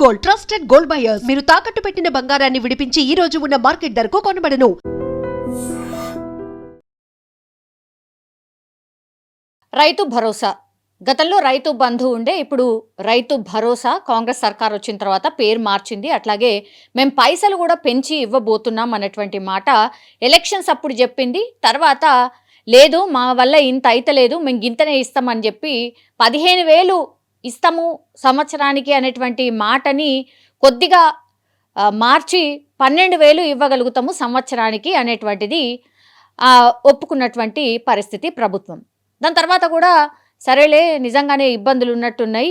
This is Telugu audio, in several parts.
Gold, trusted gold buyers. మీరు తాకట్టు పెట్టిన బంగారాన్ని విడిపించి ఈ రోజు ఉన్న మార్కెట్ ధరకు కొనబడను. రైతు భరోసా గతంలో రైతు బంధు ఉండే, ఇప్పుడు రైతు భరోసా కాంగ్రెస్ సర్కార్ వచ్చిన తర్వాత పేరు మార్చింది. అట్లాగే మేము పైసలు కూడా పెంచి ఇవ్వబోతున్నాం అన్నటువంటి మాట ఎలక్షన్స్ అప్పుడు చెప్పింది. తర్వాత లేదు మా వల్ల ఇంత అయితలేదు, మేము గింతనే ఇస్తామని చెప్పి 15,000 ఇస్తాము సంవత్సరానికి అనేటువంటి మాటని కొద్దిగా మార్చి 12,000 ఇవ్వగలుగుతాము సంవత్సరానికి అనేటువంటిది ఒప్పుకున్నటువంటి పరిస్థితి ప్రభుత్వం. దాని తర్వాత కూడా సరేలే నిజంగానే ఇబ్బందులు ఉన్నట్టున్నాయి,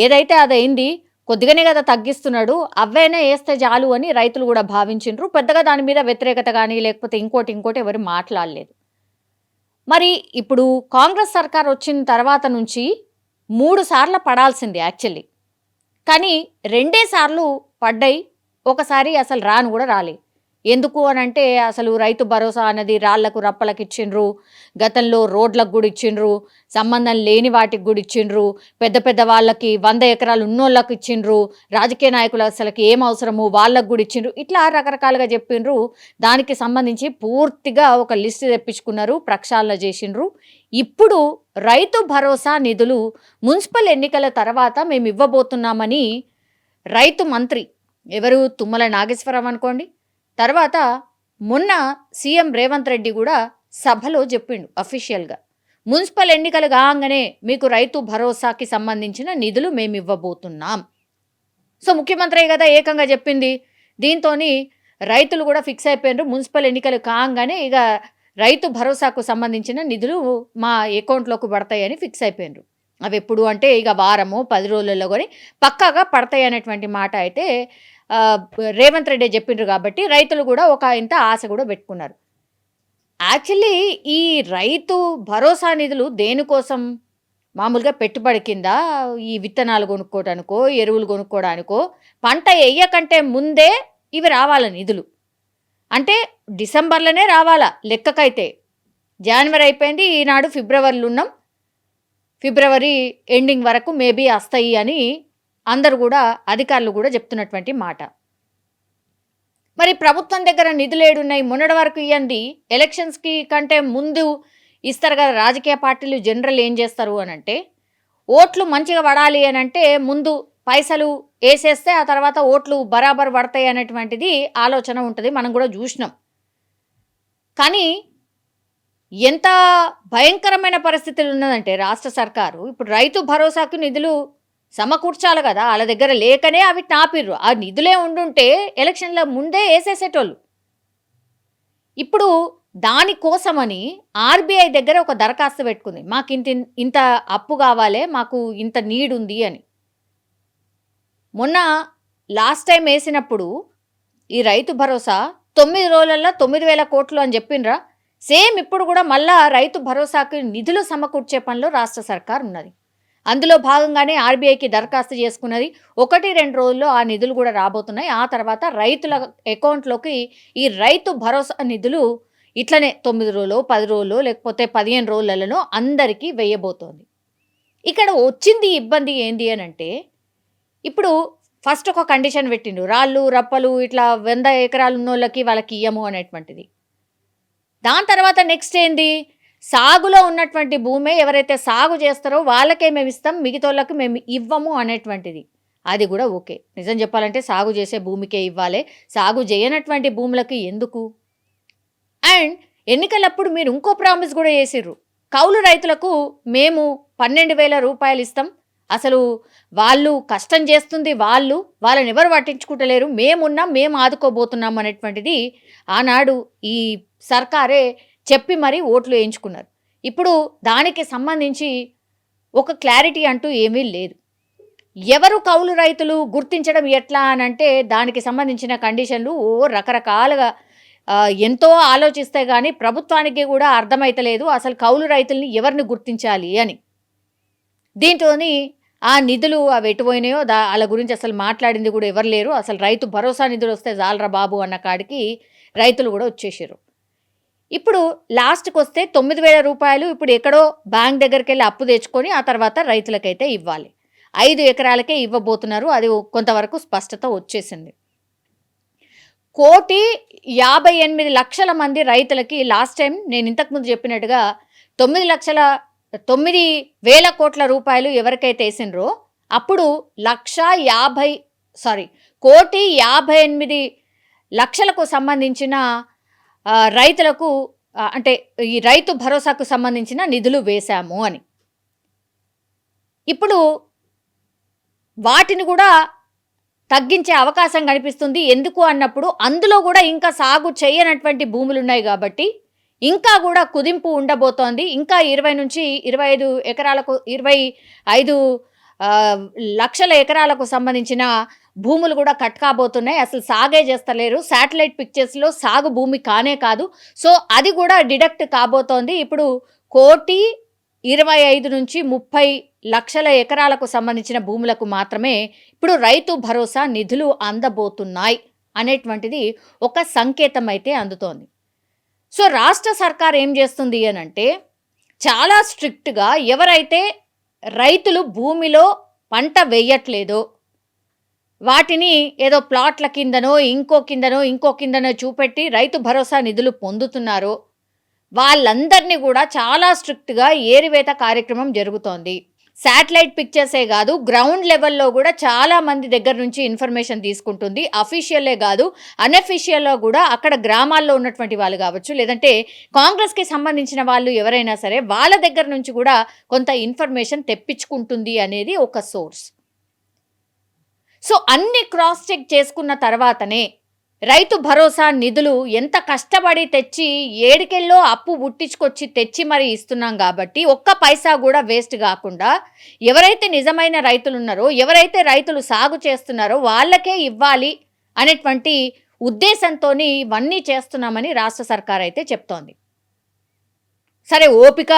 ఏదైతే అదైంది, కొద్దిగానే కదా తగ్గిస్తున్నాడు, అవైనా వేస్తే చాలు అని రైతులు కూడా భావించిండ్రు. పెద్దగా దాని మీద వ్యతిరేకత కానీ లేకపోతే ఇంకోటి ఎవరు మాట్లాడలేదు. మరి ఇప్పుడు కాంగ్రెస్ సర్కార్ వచ్చిన తర్వాత నుంచి 3 సార్లు పడాల్సింది యాక్చువల్లీ, కానీ 2 సార్లు పడ్డాయి. ఒకసారి అసలు రాను కూడా రాలే. ఎందుకు అనంటే అసలు రైతు భరోసా అన్నది రాళ్లకు రప్పలకు ఇచ్చిండ్రు, గతంలో రోడ్లకు కూడా ఇచ్చిండ్రు, సంబంధం లేని వాటికి కూడా ఇచ్చిండ్రు, పెద్ద పెద్ద వాళ్ళకి 100 ఎకరాలు ఉన్నోళ్ళకు ఇచ్చిండ్రు, రాజకీయ నాయకులు అసలుకి ఏం అవసరము వాళ్ళకు కూడా ఇచ్చిండ్రు, ఇట్లా రకరకాలుగా చెప్పిండ్రు. దానికి సంబంధించి పూర్తిగా ఒక లిస్ట్ తెప్పించుకున్నారు, ప్రక్షాళన చేసిండ్రు. ఇప్పుడు రైతు భరోసా నిధులు మున్సిపల్ ఎన్నికల తర్వాత మేము ఇవ్వబోతున్నామని రైతు మంత్రి ఎవరు, తుమ్మల నాగేశ్వరరావు అనుకోండి, తర్వాత మొన్న సీఎం రేవంత్ రెడ్డి కూడా సభలో చెప్పిండు అఫీషియల్గా, మున్సిపల్ ఎన్నికలు కాగానే మీకు రైతు భరోసాకి సంబంధించిన నిధులు మేము ఇవ్వబోతున్నాం. సో ముఖ్యమంత్రి కదా ఏకంగా చెప్పింది. దీంతో రైతులు కూడా ఫిక్స్ అయిపోయినారు, మున్సిపల్ ఎన్నికలు కాగానే ఇక రైతు భరోసాకు సంబంధించిన నిధులు మా అకౌంట్లోకి పడతాయని ఫిక్స్ అయిపోయినారు. అవి ఎప్పుడు అంటే ఇక వారము 10 రోజులలో కానీ పక్కాగా పడతాయి అనేటువంటి మాట అయితే రేవంత్ రెడ్డి చెప్పిండ్రు. కాబట్టి రైతులు కూడా ఒక ఇంత ఆశ కూడా పెట్టుకున్నారు. యాక్చువల్లీ ఈ రైతు భరోసా నిధులు దేనికోసం, మామూలుగా పెట్టుబడి కింద ఈ విత్తనాలు కొనుక్కోవడానికో ఎరువులు కొనుక్కోవడానికో, పంట వేయకంటే ముందే ఇవి రావాల నిధులు. అంటే డిసెంబర్లోనే రావాలా లెక్కకైతే. జనవరి అయిపోయింది, ఈనాడు ఫిబ్రవరిలో ఉన్నాం, ఫిబ్రవరి ఎండింగ్ వరకు మేబీ వస్తాయి అని అందరు కూడా అధికారులు కూడా చెప్తున్నటువంటి మాట. మరి ప్రభుత్వం దగ్గర నిధులు ఏడున్నాయి? మొన్నటి వరకు ఇవ్వండి, ఎలక్షన్స్కి కంటే ముందు ఇస్తారు కదా రాజకీయ పార్టీలు. జనరల్ ఏం చేస్తారు అని అంటే, ఓట్లు మంచిగా పడాలి అని అంటే ముందు పైసలు వేసేస్తే ఆ తర్వాత ఓట్లు బరాబర్ పడతాయి అనేటువంటిది ఆలోచన ఉంటుంది. మనం కూడా చూసినాం. కానీ ఎంత భయంకరమైన పరిస్థితులు ఉన్నదంటే రాష్ట్ర సర్కారు ఇప్పుడు రైతు భరోసాకు నిధులు సమకూర్చాలి కదా, వాళ్ళ దగ్గర లేకనే అవి నాపిర్రు. ఆ నిధులే ఉండుంటే ఎలక్షన్ల ముందే వేసేసేటోళ్ళు. ఇప్పుడు దానికోసమని ఆర్బీఐ దగ్గర ఒక దరఖాస్తు పెట్టుకుంది, మాకు ఇంత అప్పు కావాలి, మాకు ఇంత నీడ్ ఉంది అని. మొన్న లాస్ట్ టైం వేసినప్పుడు ఈ రైతు భరోసా 9 రోజులలో 9,000 కోట్లు అని చెప్పిండ్రా. సేమ్ ఇప్పుడు కూడా మళ్ళా రైతు భరోసాకు నిధులు సమకూర్చే పనిలో రాష్ట్ర సర్కార్ ఉన్నది. అందులో భాగంగానే ఆర్బీఐకి దరఖాస్తు చేసుకున్నది. 1-2 రోజుల్లో ఆ నిధులు కూడా రాబోతున్నాయి. ఆ తర్వాత రైతుల అకౌంట్లోకి ఈ రైతు భరోసా నిధులు ఇట్లనే 9 రోజులు 10 రోజులు లేకపోతే 15 రోజులలో అందరికీ వేయబోతోంది. ఇక్కడ వచ్చింది ఇబ్బంది ఏంది అని అంటే, ఇప్పుడు ఫస్ట్ ఒక కండిషన్ పెట్టిండు, రాళ్ళు రప్పలు ఇట్లా 100 ఎకరాలు ఉన్నోళ్ళకి వాళ్ళకి ఇయ్యము అనేటువంటిది. దాని తర్వాత నెక్స్ట్ ఏంది, సాగులో ఉన్నటువంటి భూమే ఎవరైతే సాగు చేస్తారో వాళ్ళకే మేము ఇస్తాం, మిగతాళ్ళకి మేము ఇవ్వము అనేటువంటిది. అది కూడా ఓకే. నిజం చెప్పాలంటే సాగు చేసే భూమికే ఇవ్వాలి, సాగు చేయనటువంటి భూములకి ఎందుకు? అండ్ ఎన్నికలప్పుడు మీరు ఇంకో ప్రామిస్ కూడా చేసిర్రు, కౌలు రైతులకు మేము 12,000 రూపాయలు ఇస్తాం, అసలు వాళ్ళు కష్టం చేస్తుంది వాళ్ళని ఎవరు పట్టించుకుంటలేరు, మేమున్నాం, మేము ఆదుకోబోతున్నాం అనేటువంటిది ఆనాడు ఈ సర్కారే చెప్పి మరీ ఓట్లు వేయించుకున్నారు. ఇప్పుడు దానికి సంబంధించి ఒక క్లారిటీ అంటూ ఏమీ లేదు. ఎవరు కౌలు రైతులు గుర్తించడం ఎట్లా అని అంటే దానికి సంబంధించిన కండిషన్లు రకరకాలుగా ఎంతో ఆలోచిస్తే కానీ ప్రభుత్వానికి కూడా అర్థమైతలేదు అసలు కౌలు రైతుల్ని ఎవరిని గుర్తించాలి అని. దీంతోని ఆ నిధులు అవి ఎటుపోయినాయో వాళ్ళ గురించి అసలు మాట్లాడింది కూడా ఎవరు లేరు. అసలు రైతు భరోసా నిధులు వస్తే జాలరా బాబు అన్న కాడికి రైతులు కూడా వచ్చేసారు. ఇప్పుడు లాస్ట్కి వస్తే 9,000 రూపాయలు ఇప్పుడు ఎక్కడో బ్యాంక్ దగ్గరికి వెళ్ళి అప్పు తెచ్చుకొని ఆ తర్వాత రైతులకైతే ఇవ్వాలి. 5 ఎకరాలకే ఇవ్వబోతున్నారు. అది కొంతవరకు స్పష్టత వచ్చేసింది. 1,58,00,000 మంది రైతులకి లాస్ట్ టైం నేను ఇంతకుముందు చెప్పినట్టుగా 9,00,000 కోట్ల రూపాయలు ఎవరికైతే వేసిండ్రో అప్పుడు 1,58,00,000కు సంబంధించిన రైతులకు అంటే ఈ రైతు భరోసాకు సంబంధించిన నిధులు వేశాము అని. ఇప్పుడు వాటిని కూడా తగ్గించే అవకాశం కనిపిస్తుంది. ఎందుకు అన్నప్పుడు అందులో కూడా ఇంకా సాగు చేయనటువంటి భూములు ఉన్నాయి కాబట్టి ఇంకా కూడా కుదింపు ఉండబోతోంది. ఇంకా 20 నుంచి 25 ఎకరాలకు 25 లక్షల ఎకరాలకు సంబంధించిన భూములు కూడా కట్ కాబోతున్నాయి. అసలు సాగే చేస్తలేరు. శాటిలైట్ పిక్చర్స్లో సాగు భూమి కానే కాదు. సో అది కూడా డిడక్ట్ కాబోతోంది. ఇప్పుడు 1,25 నుంచి 30 లక్షల ఎకరాలకు సంబంధించిన భూములకు మాత్రమే ఇప్పుడు రైతు భరోసా నిధులు అందబోతున్నాయి అనేటువంటిది ఒక సంకేతం అయితే అందుతోంది. సో రాష్ట్ర సర్కార్ ఏం చేస్తుంది అనంటే చాలా స్ట్రిక్ట్గా ఎవరైతే రైతులు భూమిలో పంట వేయట్లేదో వాటిని ఏదో ప్లాట్ల కిందనో ఇంకో కిందనో చూపెట్టి రైతు భరోసా నిధులు పొందుతున్నారో వాళ్ళందరినీ కూడా చాలా స్ట్రిక్ట్గా ఏరివేత కార్యక్రమం జరుగుతోంది. శాటిలైట్ పిక్చర్సే కాదు, గ్రౌండ్ లెవెల్లో కూడా చాలా మంది దగ్గర నుంచి ఇన్ఫర్మేషన్ తీసుకుంటుంది. అఫీషియల్లే కాదు, అన్అఫీషియల్లో కూడా అక్కడ గ్రామాల్లో ఉన్నటువంటి వాళ్ళు కావచ్చు, లేదంటే కాంగ్రెస్కి సంబంధించిన వాళ్ళు ఎవరైనా సరే వాళ్ళ దగ్గర నుంచి కూడా కొంత ఇన్ఫర్మేషన్ తెప్పించుకుంటుంది అనేది ఒక సోర్స్. సో అన్ని క్రాస్ చెక్ చేసుకున్న తర్వాతనే రైతు భరోసా నిధులు ఎంత కష్టపడి తెచ్చి ఏడికెళ్ళో అప్పు పుట్టించుకొచ్చి తెచ్చి మరి ఇస్తున్నాం కాబట్టి ఒక్క పైసా కూడా వేస్ట్ కాకుండా ఎవరైతే నిజమైన రైతులు ఉన్నారో, ఎవరైతే రైతులు సాగు చేస్తున్నారో వాళ్ళకే ఇవ్వాలి అనేటువంటి ఉద్దేశంతో ఇవన్నీ చేస్తున్నామని రాష్ట్ర సర్కార్ అయితే చెప్తోంది. సరే, ఓపిక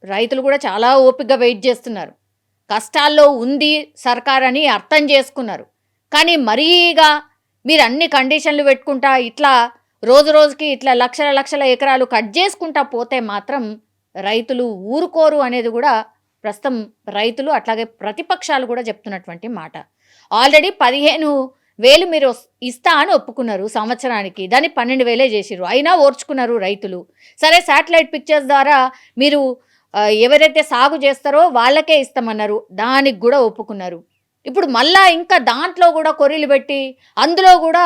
రైతులు కూడా చాలా ఓపికగా వెయిట్ చేస్తున్నారు. కష్టాల్లో ఉంది సర్కార్ అని అర్థం చేసుకున్నారు. కానీ మరీగా మీరు అన్ని కండిషన్లు పెట్టుకుంటా ఇట్లా రోజుకి ఇట్లా లక్షల ఎకరాలు కట్ చేసుకుంటా పోతే మాత్రం రైతులు ఊరుకోరు అనేది కూడా ప్రస్తుతం రైతులు అట్లాగే ప్రతిపక్షాలు కూడా చెప్తున్నటువంటి మాట. ఆల్రెడీ 15,000 మీరు ఇస్తా అని ఒప్పుకున్నారు సంవత్సరానికి, దాన్ని 12,000 చేసిర్రు. అయినా ఓర్చుకున్నారు రైతులు. సరే, శాటిలైట్ పిక్చర్స్ ద్వారా మీరు ఎవరైతే సాగు చేస్తారో వాళ్ళకే ఇస్తామన్నారు, దానికి కూడా ఒప్పుకున్నారు. ఇప్పుడు మళ్ళా ఇంకా దాంట్లో కూడా కొర్రీలు పెట్టి అందులో కూడా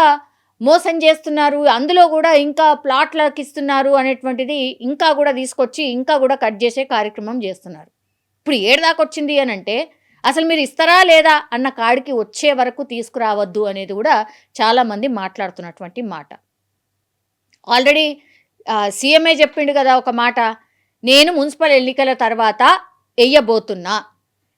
మోసం చేస్తున్నారు, అందులో కూడా ఇంకా ప్లాట్లకు ఇస్తున్నారు అనేటువంటిది ఇంకా కూడా తీసుకొచ్చి ఇంకా కూడా కట్ చేసే కార్యక్రమం చేస్తున్నారు. ఇప్పుడు ఏడదాకా వచ్చింది అని అంటే అసలు మీరు ఇస్తారా లేదా అన్న కాడికి వచ్చే వరకు తీసుకురావద్దు అనేది కూడా చాలామంది మాట్లాడుతున్నటువంటి మాట. ఆల్రెడీ సీఎంఏ చెప్పిండు కదా ఒక మాట, నేను మున్సిపల్ ఎన్నికల తర్వాత వెయ్యబోతున్నా,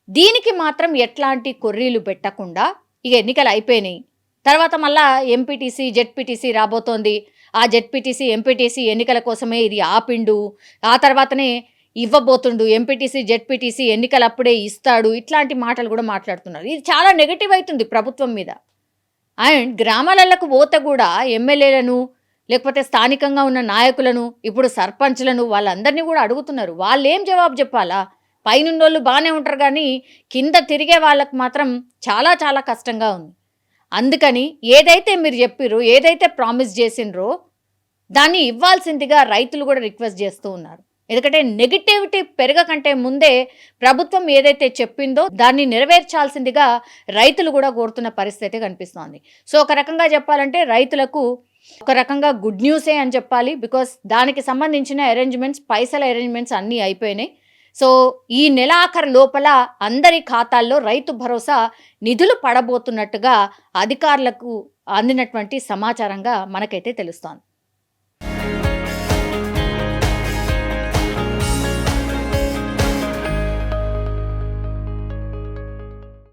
దీనికి మాత్రం ఎట్లాంటి కొర్రీలు పెట్టకుండా ఇక ఎన్నికలు అయిపోయినాయి, తర్వాత మళ్ళా ఎంపీటీసీ జెడ్పీటీసీ రాబోతోంది, ఆ జెడ్పీటీసీ ఎంపీటీసీ ఎన్నికల కోసమే ఇది ఆపిండు, ఆ తర్వాతనే ఇవ్వబోతుండు, ఎంపీటీసీ జెడ్పీటీసీ ఎన్నికలు అప్పుడే ఇస్తాడు, ఇట్లాంటి మాటలు కూడా మాట్లాడుతున్నారు. ఇది చాలా నెగటివ్ అవుతుంది ప్రభుత్వం మీద. అండ్ గ్రామాలకు పోతే కూడా ఎమ్మెల్యేలను లేకపోతే స్థానికంగా ఉన్న నాయకులను ఇప్పుడు సర్పంచ్లను వాళ్ళందరినీ కూడా అడుగుతున్నారు. వాళ్ళు ఏం జవాబు చెప్పాలా? పైనున్నోళ్ళు బాగానే ఉంటారు కానీ కింద తిరిగే వాళ్ళకు మాత్రం చాలా చాలా కష్టంగా ఉంది. అందుకని ఏదైతే మీరు చెప్పిర్రో, ఏదైతే ప్రామిస్ చేసిండ్రో దాన్ని ఇవ్వాల్సిందిగా రైతులు కూడా రిక్వెస్ట్ చేస్తూ ఉన్నారు. ఎందుకంటే నెగిటివిటీ పెరగకంటే ముందే ప్రభుత్వం ఏదైతే చెప్పిందో దాన్ని నెరవేర్చాల్సిందిగా రైతులు కూడా కోరుతున్న పరిస్థితి కనిపిస్తోంది. సో ఒక రకంగా చెప్పాలంటే రైతులకు ఒక రకంగా గుడ్ న్యూసే అని చెప్పాలి. బికాస్ దానికి సంబంధించిన అరేంజ్మెంట్స్, పైసల అరేంజ్మెంట్స్ అన్నీ అయిపోయినాయి. సో ఈ నెలాఖరు లోపల అందరి ఖాతాల్లో రైతు భరోసా నిధులు పడబోతున్నట్టుగా అధికారులకు అందినటువంటి సమాచారంగా మనకైతే తెలుస్తోంది.